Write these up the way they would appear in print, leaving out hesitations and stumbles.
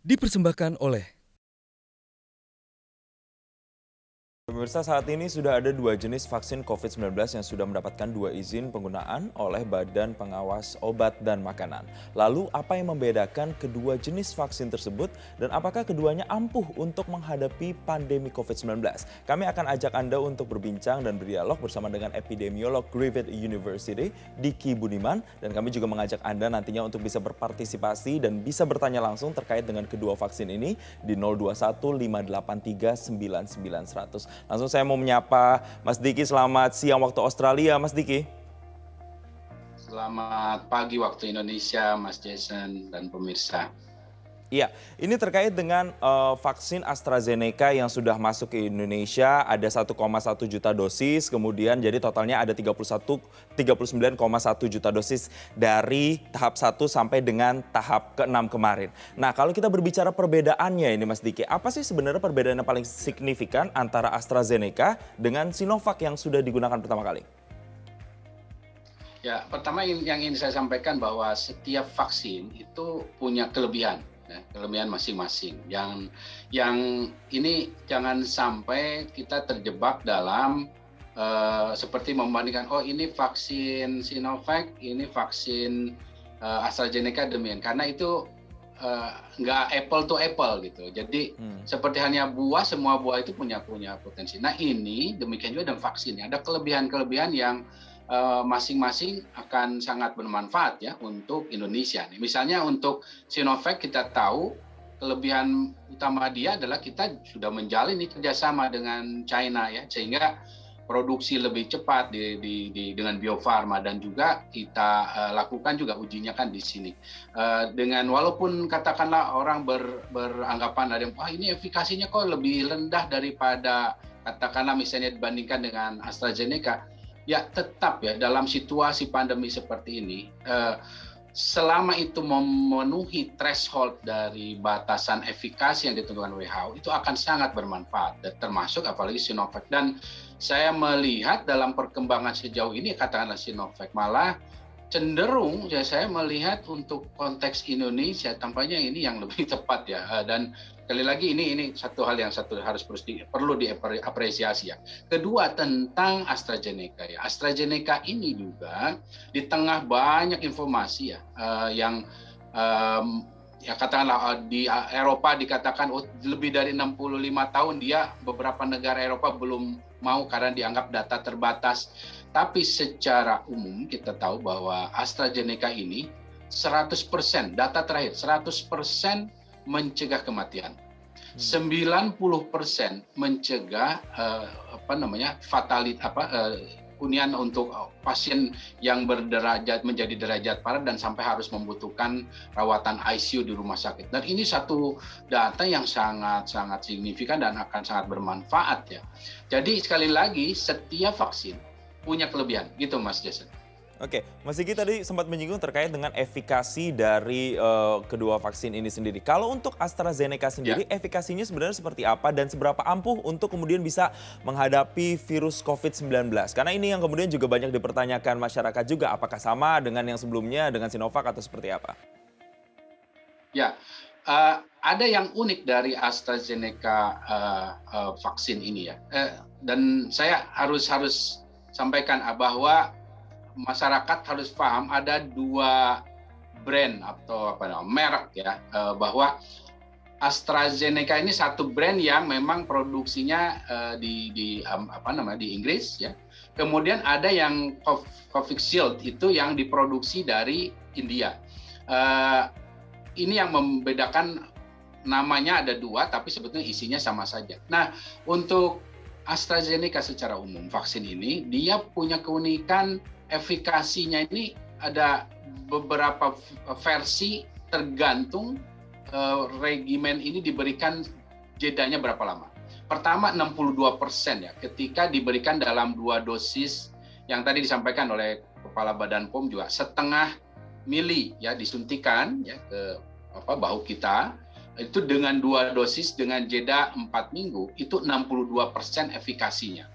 Dipersembahkan oleh Pemirsa, saat ini sudah ada dua jenis vaksin COVID-19 yang sudah mendapatkan dua izin penggunaan oleh Badan Pengawas Obat dan Makanan. Lalu, apa yang membedakan kedua jenis vaksin tersebut dan apakah keduanya ampuh untuk menghadapi pandemi COVID-19? Kami akan ajak Anda untuk berbincang dan berdialog bersama dengan epidemiolog Griffith University, Diki Budiman, dan kami juga mengajak Anda nantinya untuk bisa berpartisipasi dan bisa bertanya langsung terkait dengan kedua vaksin ini di 021 583 99 100. Langsung saya mau menyapa Mas Diki, selamat siang waktu Australia, Mas Diki. Selamat pagi waktu Indonesia, Mas Jason dan pemirsa. Iya, ini terkait dengan vaksin AstraZeneca yang sudah masuk ke Indonesia, ada 1,1 juta dosis, kemudian jadi totalnya ada 39,1 juta dosis dari tahap 1 sampai dengan tahap ke-6 kemarin. Nah, kalau kita berbicara perbedaannya ini Mas Diki, apa sih sebenarnya perbedaan yang paling signifikan antara AstraZeneca dengan Sinovac yang sudah digunakan pertama kali? Ya, pertama yang ingin saya sampaikan bahwa setiap vaksin itu punya kelebihan, ya, kelebihan masing-masing. Yang ini jangan sampai kita terjebak dalam seperti membandingkan, oh ini vaksin Sinovac, ini vaksin AstraZeneca demikian, karena itu nggak apple to apple gitu. Jadi seperti hanya buah, semua buah itu punya potensi. Nah ini demikian juga dengan vaksin. Ada kelebihan-kelebihan yang masing-masing akan sangat bermanfaat ya untuk Indonesia. Misalnya untuk Sinovac kita tahu kelebihan utama dia adalah kita sudah menjalin kerjasama dengan China ya, sehingga produksi lebih cepat dengan Bio Farma, dan juga kita lakukan juga ujinya kan di sini. Dengan walaupun katakanlah orang beranggapan ada yang wah ini efikasinya kok lebih rendah daripada katakanlah misalnya dibandingkan dengan AstraZeneca, ya tetap ya dalam situasi pandemi seperti ini, selama itu memenuhi threshold dari batasan efikasi yang ditentukan WHO, itu akan sangat bermanfaat, termasuk apalagi Sinovac. Dan saya melihat dalam perkembangan sejauh ini, katakanlah Sinovac malah cenderung ya saya melihat untuk konteks Indonesia tampaknya ini yang lebih tepat ya. Dan sekali lagi ini satu hal yang harus perlu diapresiasi ya. Kedua tentang AstraZeneca ya. AstraZeneca ini juga di tengah banyak informasi ya yang ya katakanlah di Eropa dikatakan lebih dari 65 tahun dia beberapa negara Eropa belum mau karena dianggap data terbatas. Tapi secara umum kita tahu bahwa AstraZeneca ini 100%, data terakhir 100% mencegah kematian. 90% mencegah hunian untuk pasien yang berderajat menjadi derajat parah dan sampai harus membutuhkan rawatan ICU di rumah sakit. Dan ini satu data yang sangat signifikan dan akan sangat bermanfaat ya. Jadi sekali lagi setiap vaksin punya kelebihan, gitu Mas Jason. Oke, Mas Diki tadi sempat menyinggung terkait dengan efikasi dari kedua vaksin ini sendiri. Kalau untuk AstraZeneca sendiri, efikasinya sebenarnya seperti apa dan seberapa ampuh untuk kemudian bisa menghadapi virus COVID-19? Karena ini yang kemudian juga banyak dipertanyakan masyarakat juga, apakah sama dengan yang sebelumnya, dengan Sinovac atau seperti apa? Ya, ada yang unik dari AstraZeneca vaksin ini ya, dan saya harus sampaikan bahwa masyarakat harus paham ada dua brand atau merek ya, bahwa AstraZeneca ini satu brand yang memang produksinya di Inggris ya. Kemudian ada yang Covishield itu yang diproduksi dari India. Ini yang membedakan, namanya ada dua tapi sebetulnya isinya sama saja. Nah, untuk AstraZeneca secara umum vaksin ini dia punya keunikan efikasinya ini ada beberapa versi tergantung regimen ini diberikan jedanya berapa lama. Pertama 62% ya ketika diberikan dalam 2 dosis yang tadi disampaikan oleh Kepala Badan POM juga, setengah mili ya disuntikan ya ke bahu kita, itu dengan 2 dosis dengan jeda 4 minggu itu 62% efikasinya.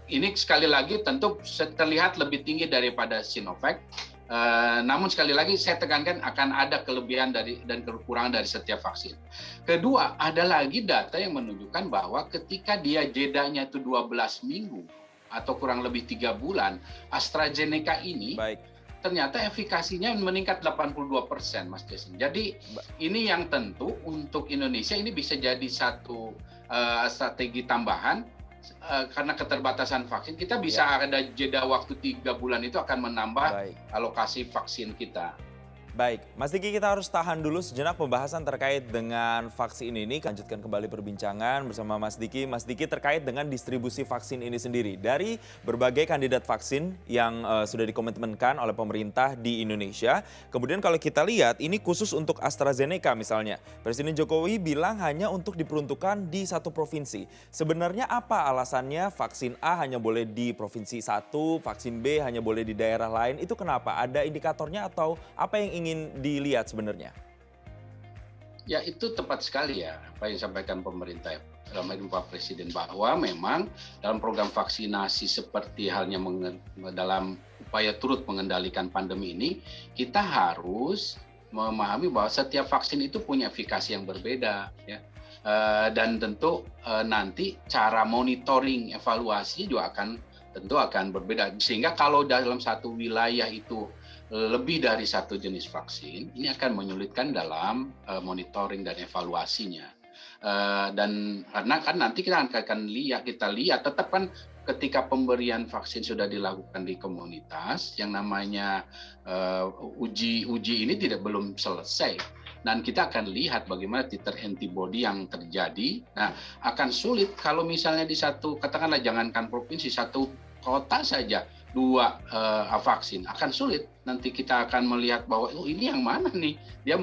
Ini sekali lagi tentu terlihat lebih tinggi daripada Sinovac, Namun sekali lagi saya tekankan akan ada kelebihan dan kekurangan dari setiap vaksin. Kedua, ada lagi data yang menunjukkan bahwa ketika dia jedanya itu 12 minggu atau kurang lebih 3 bulan, AstraZeneca ini Baik. ternyata efikasinya meningkat 82%, Mas Jason. Jadi ini yang tentu untuk Indonesia ini bisa jadi satu strategi tambahan karena keterbatasan vaksin. Kita bisa ada jeda waktu 3 bulan itu akan menambah Baik. alokasi vaksin kita. Baik, Mas Diki, kita harus tahan dulu sejenak pembahasan terkait dengan vaksin ini. Lanjutkan kembali perbincangan bersama Mas Diki. Mas Diki, terkait dengan distribusi vaksin ini sendiri. Dari berbagai kandidat vaksin yang sudah dikomitmenkan oleh pemerintah di Indonesia. Kemudian kalau kita lihat, ini khusus untuk AstraZeneca misalnya. Presiden Jokowi bilang hanya untuk diperuntukkan di satu provinsi. Sebenarnya apa alasannya vaksin A hanya boleh di provinsi satu, vaksin B hanya boleh di daerah lain? Itu kenapa? Ada indikatornya atau apa yang ingin dilihat sebenarnya? Ya, itu tepat sekali ya apa yang disampaikan pemerintah dalam hal ini Pak Presiden, bahwa memang dalam program vaksinasi seperti halnya dalam upaya turut mengendalikan pandemi ini, kita harus memahami bahwa setiap vaksin itu punya efikasi yang berbeda ya. Dan tentu nanti cara monitoring evaluasi juga tentu akan berbeda, sehingga kalau dalam satu wilayah itu lebih dari satu jenis vaksin, ini akan menyulitkan dalam monitoring dan evaluasinya. Dan karena kan nanti kita lihat tetap kan ketika pemberian vaksin sudah dilakukan di komunitas, yang namanya uji ini belum selesai. Dan kita akan lihat bagaimana titer antibody yang terjadi. Nah, akan sulit kalau misalnya di satu, katakanlah jangankan provinsi, satu kota saja 2 vaksin, akan sulit. Nanti kita akan melihat bahwa ini yang mana nih, dia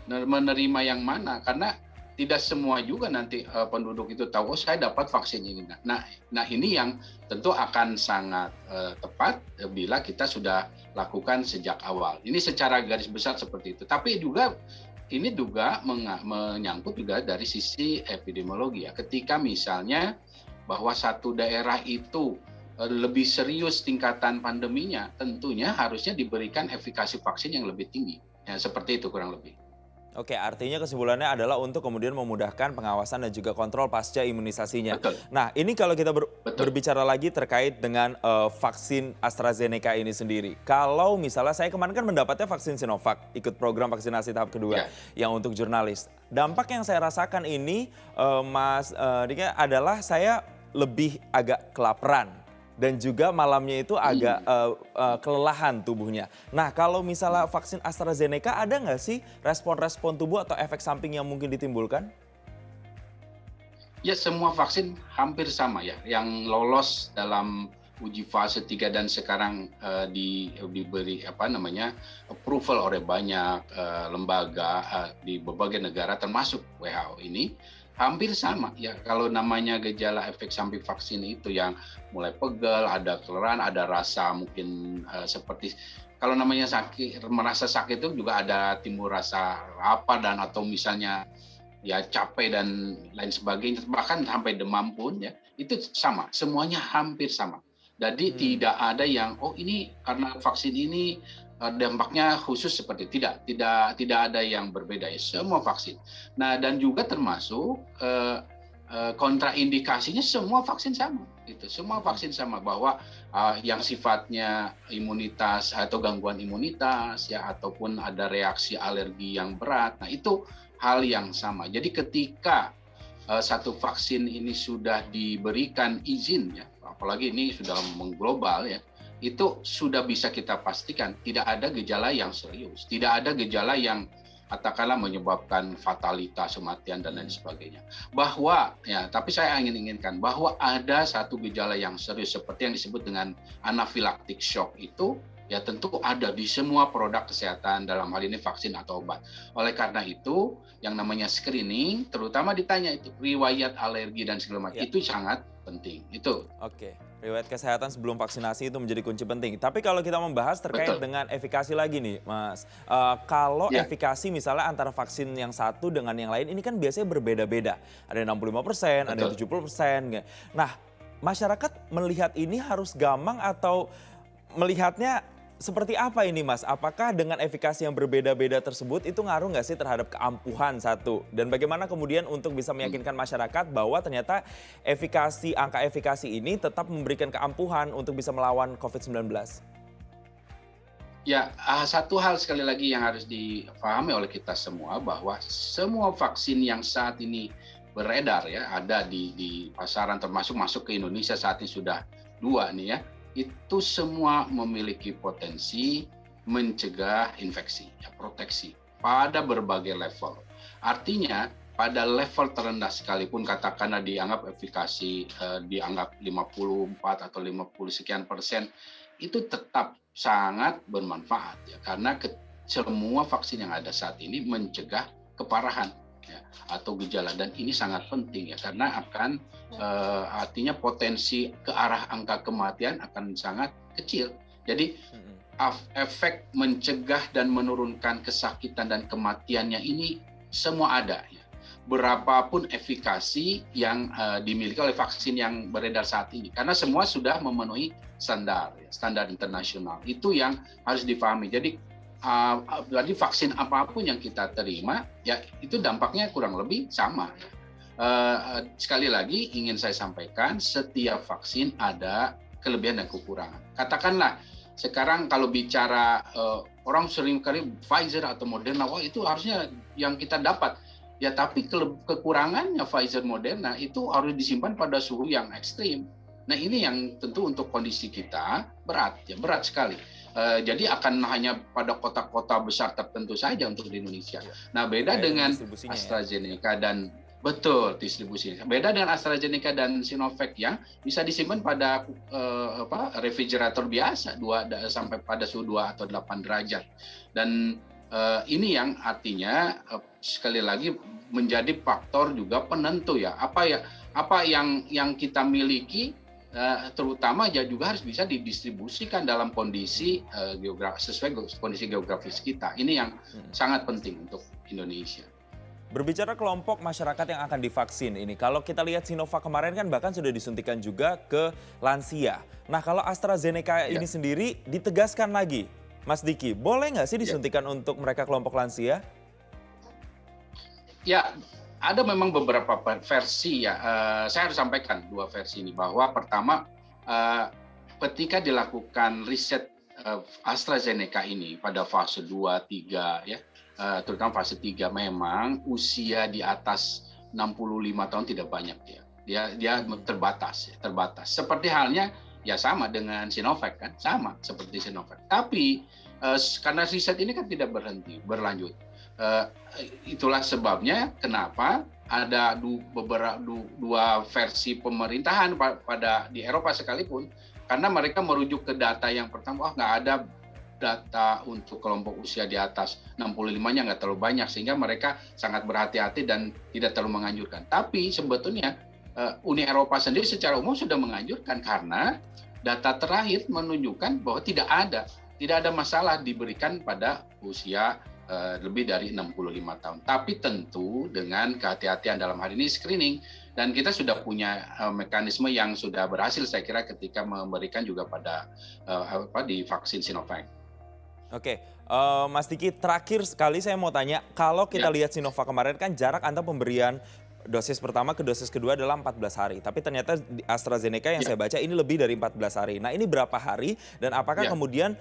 menerima yang mana, karena tidak semua juga nanti penduduk itu tahu, oh saya dapat vaksin ini. Nah ini yang tentu akan sangat tepat bila kita sudah lakukan sejak awal. Ini secara garis besar seperti itu. Tapi juga ini juga menyangkut juga dari sisi epidemiologi ya. Ketika misalnya bahwa satu daerah itu lebih serius tingkatan pandeminya, tentunya harusnya diberikan efikasi vaksin yang lebih tinggi. Ya, seperti itu kurang lebih. Oke, artinya kesimpulannya adalah untuk kemudian memudahkan pengawasan dan juga kontrol pasca imunisasinya. Betul. Nah, ini kalau kita berbicara lagi terkait dengan vaksin AstraZeneca ini sendiri. Kalau misalnya saya kemarin kan mendapatnya vaksin Sinovac, ikut program vaksinasi tahap kedua yang untuk jurnalis. Dampak yang saya rasakan ini, Mas Dika, adalah saya lebih agak kelaparan. Dan juga malamnya itu agak kelelahan tubuhnya. Nah, kalau misalnya vaksin AstraZeneca, ada nggak sih respon-respon tubuh atau efek samping yang mungkin ditimbulkan? Ya, semua vaksin hampir sama ya. Yang lolos dalam uji fase 3 dan sekarang diberi approval oleh banyak lembaga di berbagai negara termasuk WHO ini. Hampir sama ya, kalau namanya gejala efek samping vaksin itu yang mulai pegal, ada kelelahan, ada rasa mungkin seperti kalau namanya sakit, merasa sakit itu juga ada timbul rasa apa dan atau misalnya ya capek dan lain sebagainya, bahkan sampai demam pun ya, itu sama, semuanya hampir sama. Jadi tidak ada yang ini karena vaksin ini dampaknya khusus seperti tidak ada yang berbeda ya, semua vaksin. Nah, dan juga termasuk kontraindikasinya semua vaksin sama. Itu semua vaksin sama, bahwa yang sifatnya imunitas atau gangguan imunitas ya, ataupun ada reaksi alergi yang berat. Nah, itu hal yang sama. Jadi ketika satu vaksin ini sudah diberikan izin ya, apalagi ini sudah mengglobal ya, itu sudah bisa kita pastikan tidak ada gejala yang serius, tidak ada gejala yang katakanlah menyebabkan fatalitas, kematian dan lain sebagainya. Bahwa ya, tapi saya inginkan bahwa ada satu gejala yang serius seperti yang disebut dengan anafilaktik shock, itu ya tentu ada di semua produk kesehatan, dalam hal ini vaksin atau obat. Oleh karena itu yang namanya screening, terutama ditanya itu riwayat alergi dan segala macam, itu sangat penting. Itu. Oke, riwayat kesehatan sebelum vaksinasi itu menjadi kunci penting. Tapi kalau kita membahas terkait dengan efikasi lagi nih, Mas. Kalau efikasi misalnya antara vaksin yang satu dengan yang lain, ini kan biasanya berbeda-beda. Ada yang 65%, ada yang 70%. Nah, masyarakat melihat ini harus gamang atau melihatnya seperti apa ini Mas? Apakah dengan efikasi yang berbeda-beda tersebut itu ngaruh nggak sih terhadap keampuhan satu? Dan bagaimana kemudian untuk bisa Hmm. meyakinkan masyarakat bahwa ternyata angka efikasi ini tetap memberikan keampuhan untuk bisa melawan COVID-19? Ya, satu hal sekali lagi yang harus dipahami oleh kita semua bahwa semua vaksin yang saat ini beredar ya, ada di pasaran termasuk masuk ke Indonesia saat ini sudah 2 nih ya, itu semua memiliki potensi mencegah infeksi, ya, proteksi pada berbagai level. Artinya pada level terendah sekalipun katakanlah dianggap efikasi dianggap 54 atau 50 sekian persen, itu tetap sangat bermanfaat ya karena semua vaksin yang ada saat ini mencegah keparahan ya, atau gejala, dan ini sangat penting ya karena akan artinya potensi ke arah angka kematian akan sangat kecil. Jadi Mhm. efek mencegah dan menurunkan kesakitan dan kematiannya ini semua ada ya. Berapapun efikasi yang dimiliki oleh vaksin yang beredar saat ini, karena semua sudah memenuhi standar, ya, standar internasional. Itu yang harus dipahami. Jadi berarti vaksin apapun yang kita terima, ya itu dampaknya kurang lebih sama. Sekali lagi ingin saya sampaikan, setiap vaksin ada kelebihan dan kekurangan. Katakanlah sekarang kalau bicara orang sering kali Pfizer atau Moderna, wah itu harusnya yang kita dapat. Ya, tapi kekurangannya Pfizer Moderna itu harus disimpan pada suhu yang ekstrim. Nah, ini yang tentu untuk kondisi kita berat, ya berat sekali. Jadi akan hanya pada kota-kota besar tertentu saja untuk di Indonesia. Ya. Nah, beda Terkait dengan dengan distribusinya ya. AstraZeneca dan betul distribusinya. Beda dengan AstraZeneca dan Sinovac yang bisa disimpan pada refrigerator biasa 2 sampai pada suhu 2 atau 8 derajat. Dan ini yang artinya sekali lagi menjadi faktor juga penentu ya. Apa yang kita miliki terutama ya juga harus bisa didistribusikan dalam kondisi sesuai kondisi geografis kita. Ini yang sangat penting untuk Indonesia. Berbicara kelompok masyarakat yang akan divaksin ini, kalau kita lihat Sinovac kemarin kan bahkan sudah disuntikan juga ke lansia. Nah, kalau AstraZeneca Ya, ini sendiri ditegaskan lagi, Mas Diki, boleh nggak sih ya. disuntikan untuk mereka kelompok lansia? Ya, ada memang beberapa versi ya. Saya harus sampaikan 2 versi ini, bahwa pertama ketika dilakukan riset AstraZeneca ini pada fase 2, 3 ya, terutama fase 3 memang usia di atas 65 tahun tidak banyak ya. Dia terbatas. Seperti halnya ya sama dengan Sinovac kan, sama seperti Sinovac. Tapi karena riset ini kan tidak berlanjut. Itulah sebabnya kenapa ada beberapa 2 versi pemerintahan di Eropa sekalipun, karena mereka merujuk ke data yang pertama, nggak ada data untuk kelompok usia di atas 65-nya nggak terlalu banyak, sehingga mereka sangat berhati-hati dan tidak terlalu menganjurkan. Tapi sebetulnya Uni Eropa sendiri secara umum sudah menganjurkan, karena data terakhir menunjukkan bahwa tidak ada masalah diberikan pada usia lebih dari 65 tahun. Tapi tentu dengan kehati-hatian dalam hal ini screening, dan kita sudah punya mekanisme yang sudah berhasil saya kira ketika memberikan juga pada di vaksin Sinovac. Oke, Mas Diki, terakhir sekali saya mau tanya, kalau kita Ya, lihat Sinovac kemarin kan jarak antara pemberian dosis pertama ke dosis kedua adalah 14 hari. Tapi ternyata di AstraZeneca yang ya, saya baca ini lebih dari 14 hari. Nah, ini berapa hari dan apakah ya. kemudian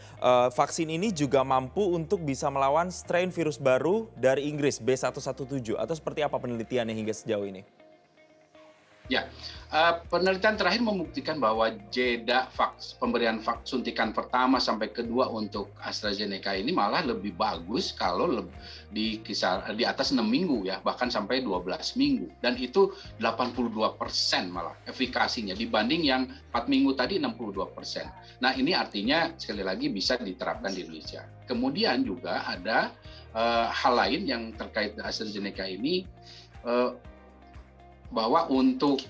vaksin ini juga mampu untuk bisa melawan strain virus baru dari Inggris B117 atau seperti apa penelitiannya hingga sejauh ini? Ya, penelitian terakhir membuktikan bahwa jeda pemberian suntikan pertama sampai kedua untuk AstraZeneca ini malah lebih bagus kalau di atas 6 minggu ya, bahkan sampai 12 minggu. Dan itu 82% malah efikasinya dibanding yang 4 minggu tadi 62%. Nah, ini artinya sekali lagi bisa diterapkan di Indonesia. Kemudian juga ada hal lain yang terkait AstraZeneca ini, bahwa untuk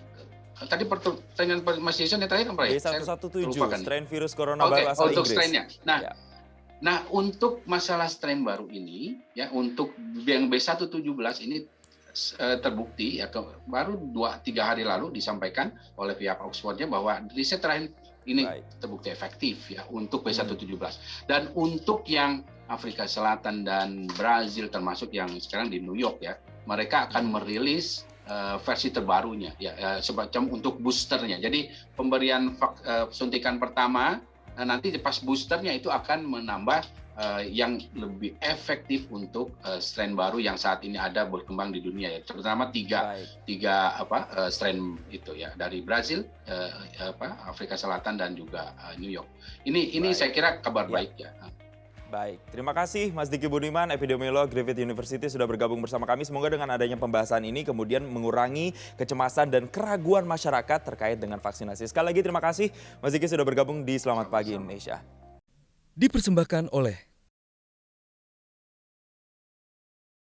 tadi pertanyaan Mas Jason yang terakhir apa ya? Saya B117, lupakan. strain virus corona Oke, baru asal untuk Inggris. strainnya. Nah, Ya. untuk masalah strain baru ini, ya untuk yang B117 ini terbukti ya baru 2-3 hari lalu disampaikan oleh pihak Oxfordnya bahwa riset terakhir Ini Baik. terbukti efektif ya untuk B117. Dan untuk yang Afrika Selatan dan Brazil termasuk yang sekarang di New York ya, mereka akan merilis versi terbarunya ya, semacam untuk boosternya. Jadi pemberian suntikan pertama, nanti pas boosternya itu akan menambah yang lebih efektif untuk strain baru yang saat ini ada berkembang di dunia ya, terutama tiga strain itu ya, dari Brazil, Afrika Selatan dan juga New York. Ini saya kira kabar baik ya. Baik, terima kasih Mas Diki Budiman, epidemiolog Griffith University sudah bergabung bersama kami. Semoga dengan adanya pembahasan ini kemudian mengurangi kecemasan dan keraguan masyarakat terkait dengan vaksinasi. Sekali lagi terima kasih Mas Diki sudah bergabung di Selamat Pagi Indonesia. Dipersembahkan oleh